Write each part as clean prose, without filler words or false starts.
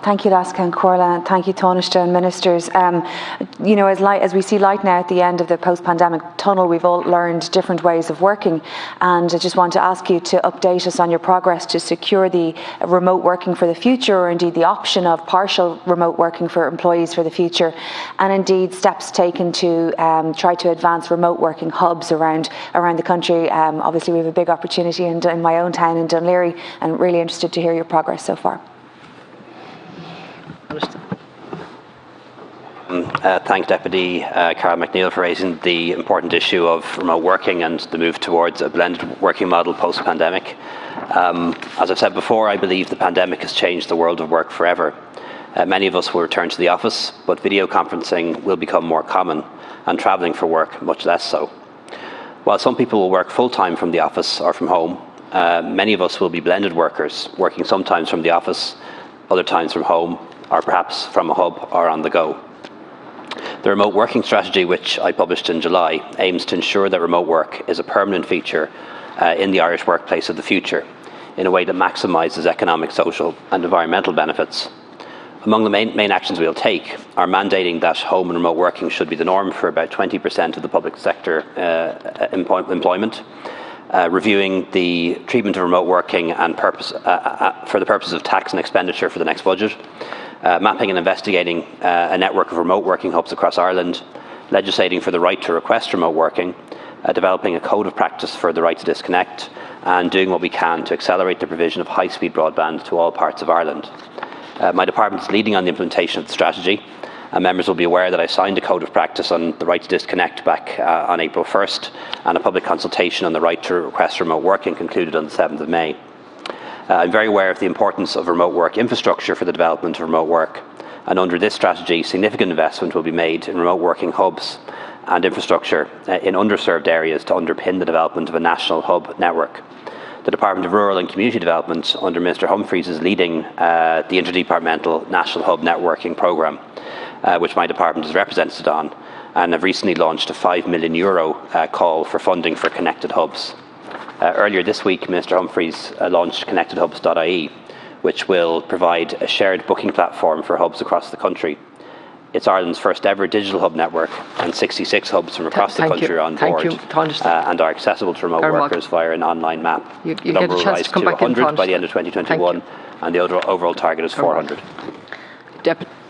Thank you, Laska and Corla, and thank you, Taoiseach and ministers. As we see light now at the end of the post-pandemic tunnel, we've all learned different ways of working, and I just want to ask you to update us on your progress to secure the remote working for the future, or indeed the option of partial remote working for employees for the future, and indeed steps taken to try to advance remote working hubs around the country. Obviously, we have a big opportunity in my own town in Dún Laoghaire, and really interested to hear your progress so far. Thank Deputy Carol McNeill for raising the important issue of remote working and the move towards a blended working model post-pandemic. As I've said before, I believe the pandemic has changed the world of work forever. Many of us will return to the office, but video conferencing will become more common, and travelling for work much less so. While some people will work full-time from the office or from home, many of us will be blended workers, working sometimes from the office, other times from home, or perhaps from a hub or on the go. The remote working strategy, which I published in July, aims to ensure that remote work is a permanent feature in the Irish workplace of the future, in a way that maximises economic, social and environmental benefits. Among the main actions we'll take are mandating that home and remote working should be the norm for about 20% of the public sector employment, reviewing the treatment of remote working and for the purposes of tax and expenditure for the next budget, mapping and investigating a network of remote working hubs across Ireland, legislating for the right to request remote working, developing a code of practice for the right to disconnect, and doing what we can to accelerate the provision of high-speed broadband to all parts of Ireland. My department is leading on the implementation of the strategy, and members will be aware that I signed a code of practice on the right to disconnect back on April 1st, and a public consultation on the right to request remote working concluded on the 7th of May. I'm very aware of the importance of remote work infrastructure for the development of remote work, and under this strategy, significant investment will be made in remote working hubs and infrastructure in underserved areas to underpin the development of a national hub network. The Department of Rural and Community Development, under Minister Humphreys, is leading the Interdepartmental National Hub Networking Programme, which my department is represented on, and have recently launched a €5 million call for funding for connected hubs. Earlier this week, Minister Humphreys launched connectedhubs.ie, which will provide a shared booking platform for hubs across the country. It's Ireland's first ever digital hub network, and 66 hubs from across the country are on board and are accessible to remote workers via an online map. The number will rise to 100 by the end of 2021, and the overall target is 400.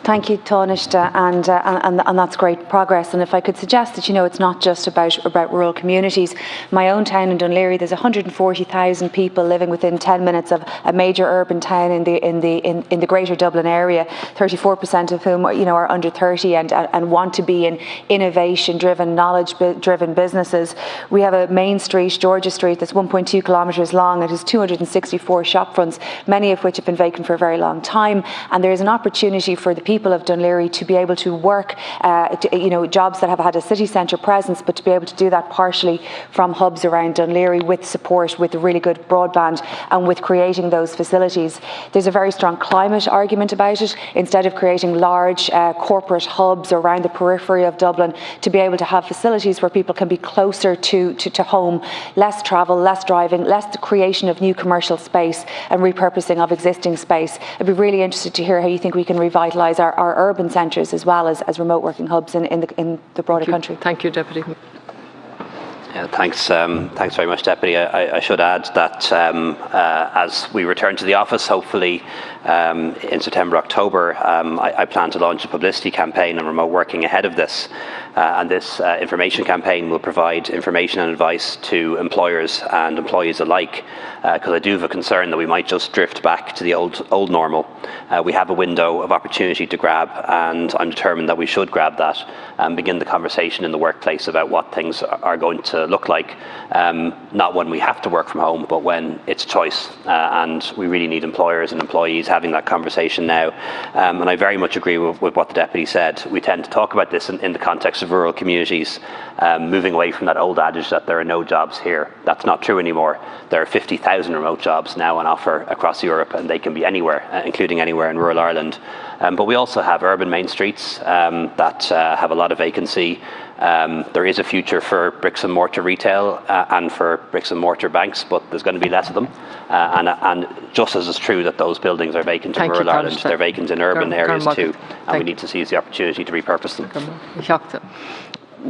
Thank you, Taoiseach, and that's great progress. And if I could suggest that, it's not just about rural communities. My own town in Dún Laoghaire, there's 140,000 people living within 10 minutes of a major urban town in the Greater Dublin area. 34% of whom are under 30 and want to be in innovation-driven, knowledge-driven businesses. We have a main street, Georgia Street, that's 1.2 kilometres long. It has 264 shop fronts, many of which have been vacant for a very long time. And there is an opportunity for the people of Dún Laoghaire to be able to work, jobs that have had a city centre presence, but to be able to do that partially from hubs around Dún Laoghaire with support, with really good broadband, and with creating those facilities. There's a very strong climate argument about it. Instead of creating large corporate hubs around the periphery of Dublin, to be able to have facilities where people can be closer to home, less travel, less driving, less the creation of new commercial space and repurposing of existing space. I'd be really interested to hear how you think we can revitalise our urban centres as well as remote working hubs in the broader country. Thank you, Deputy. Yeah, thanks very much, Deputy. I should add that as we return to the office, hopefully in September, October, I plan to launch a publicity campaign on remote working ahead of this. And this information campaign will provide information and advice to employers and employees alike, because I do have a concern that we might just drift back to the old normal. We have a window of opportunity to grab, and I'm determined that we should grab that and begin the conversation in the workplace about what things are going to look like, not when we have to work from home, but when it's choice. And we really need employers and employees having that conversation now. And I very much agree with what the Deputy said. We tend to talk about this in the context of rural communities, moving away from that old adage that there are no jobs here. That's not true anymore. There are 50,000 remote jobs now on offer across Europe, and they can be anywhere, including anywhere in rural Ireland. But we also have urban main streets that have a lot of vacancy, There is a future for bricks and mortar retail and for bricks and mortar banks, but there's going to be less of them. And just as it's true that those buildings are vacant in rural Ireland, they're vacant in urban areas too, and we need to seize the opportunity to repurpose them.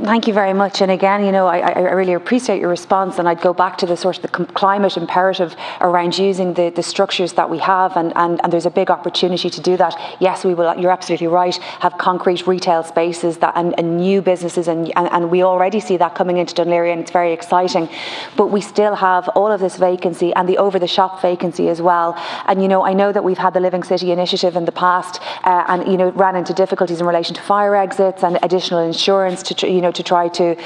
Thank you very much. And again, I really appreciate your response, and I'd go back to the sort of the climate imperative around using the structures that we have, and there's a big opportunity to do that. Yes, we will, you're absolutely right, have concrete retail spaces and new businesses, and we already see that coming into Dún Laoghaire, and it's very exciting. But we still have all of this vacancy and the over-the-shop vacancy as well. And, I know that we've had the Living City initiative in the past, and, ran into difficulties in relation to fire exits and additional insurance to try to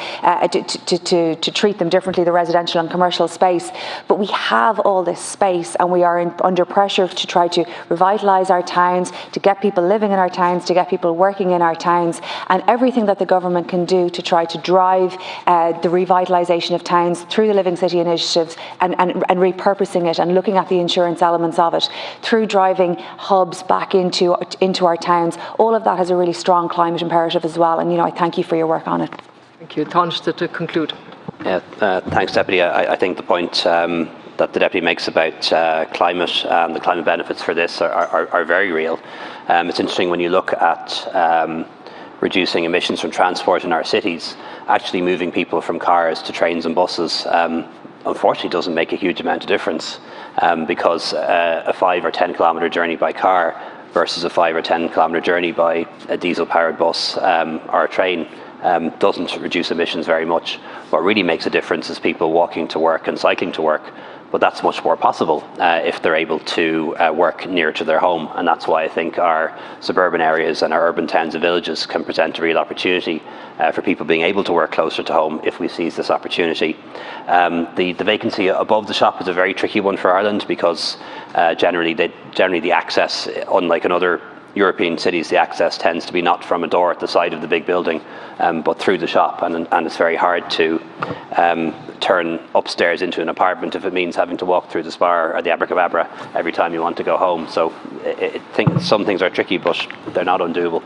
treat them differently, the residential and commercial space. But we have all this space, and we are under pressure to try to revitalise our towns, to get people living in our towns, to get people working in our towns, and everything that the government can do to try to drive the revitalisation of towns through the Living City initiatives and repurposing it and looking at the insurance elements of it, through driving hubs back into our towns. All of that has a really strong climate imperative as well, and I thank you for your work on it. Thank you. Tánaiste, to conclude. Yeah, thanks, Deputy. I think the point that the Deputy makes about climate and the climate benefits for this are very real. It's interesting when you look at reducing emissions from transport in our cities, actually moving people from cars to trains and buses unfortunately doesn't make a huge amount of difference, because a 5 or 10 kilometre journey by car versus a 5 or 10 kilometre journey by a diesel powered bus or a train doesn't reduce emissions very much. What really makes a difference is people walking to work and cycling to work, but that's much more possible if they're able to work near to their home, and that's why I think our suburban areas and our urban towns and villages can present a real opportunity for people being able to work closer to home if we seize this opportunity. The vacancy above the shop is a very tricky one for Ireland, because generally the access, unlike in other European cities, the access tends to be not from a door at the side of the big building, but through the shop, and it's very hard to turn upstairs into an apartment if it means having to walk through the Spar or the Abracadabra every time you want to go home. So I think some things are tricky, but they're not undoable.